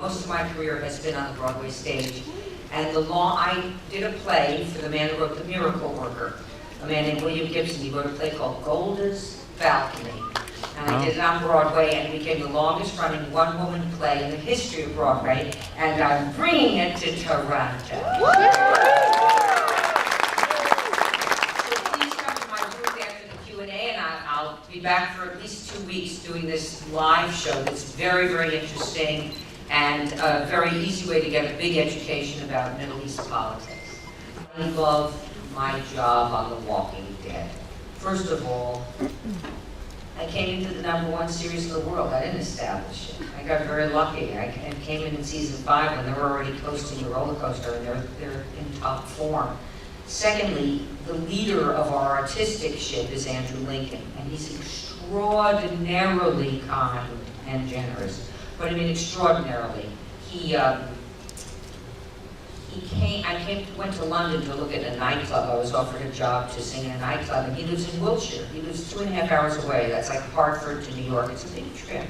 Most of my career has been on the Broadway stage. And I did a play for the man who wrote The Miracle Worker, a man named William Gibson. He wrote a play called Golda's Balcony. And I did it on Broadway, and it became the longest running one-woman play in the history of Broadway, and I'm bringing it to Toronto. So please come to my booth after the Q&A, and I'll be back for at least 2 weeks doing this live show that's very, very interesting and a very easy way to get a big education about Middle East politics. I love my job on The Walking Dead. First of all, I came into the #1 series in the world. I didn't establish it. I got very lucky. I came in season 5 when they were already coasting the roller coaster, and they're in top form. Secondly, the leader of our artistic ship is Andrew Lincoln, and he's extraordinarily kind and generous. But I mean, extraordinarily. I went to London to look at a nightclub. I was offered a job to sing in a nightclub, and he lives in Wiltshire. He lives 2.5 hours away. That's like Hartford to New York. It's a big trip.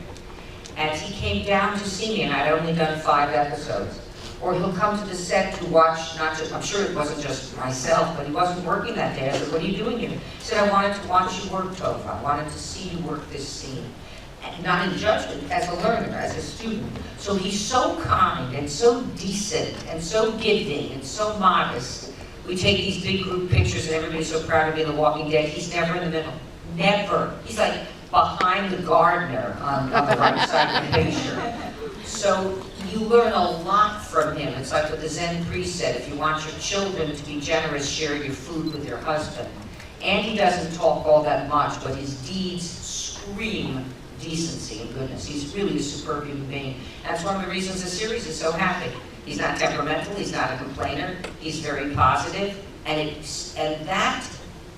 And he came down to see me, and I'd only done 5 episodes. Or he'll come to the set to watch, not just, I'm sure it wasn't just myself, but he wasn't working that day. I said, what are you doing here? He said, I wanted to watch you work, Tovah. I wanted to see you work this scene. Not in judgment, as a learner, as a student. So he's so kind and so decent and so giving and so modest. We take these big group pictures and everybody's so proud to be in The Walking Dead. He's never in the middle. Never. He's like behind the gardener on the right side of the picture. So you learn a lot from him. It's like what the Zen priest said, if you want your children to be generous, share your food with your husband. And he doesn't talk all that much, but his deeds scream decency and goodness. He's really a superb human being. That's one of the reasons the series is so happy. He's not temperamental, he's not a complainer, he's very positive, and that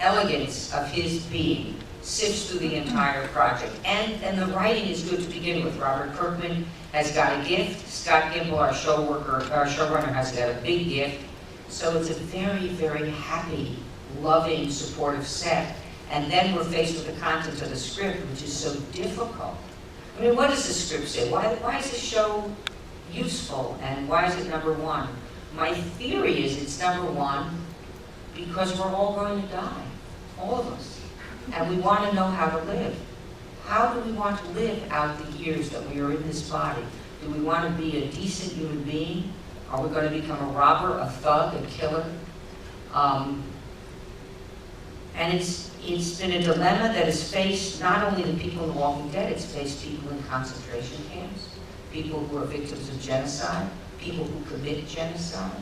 elegance of his being sifts through the entire project. And the writing is good to begin with. Robert Kirkman has got a gift. Scott Gimple, our showrunner, has got a big gift. So it's a very, very happy, loving, supportive set. And then we're faced with the content of the script, which is so difficult. I mean, what does the script say? Why is the show useful, and why is it #1? My theory is it's #1 because we're all going to die, all of us. And we want to know how to live. How do we want to live out the years that we are in this body? Do we want to be a decent human being? Are we going to become a robber, a thug, a killer? And it's been a dilemma that has faced not only the people in The Walking Dead, it's faced people in concentration camps, people who are victims of genocide, people who commit genocide.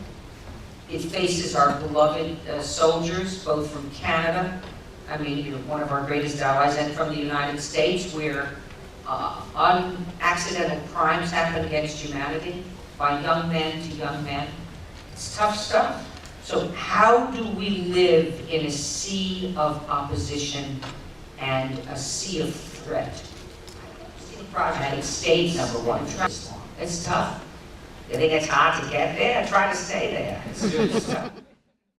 It faces our beloved soldiers, both from Canada, I mean, you're one of our greatest allies, and from the United States, where accidental crimes happen against humanity by young men to young men. It's tough stuff. So how do we live in a sea of opposition and a sea of threat? The project stayed #1. It's tough. You think it's hard to get there? Try to stay there. It's tough.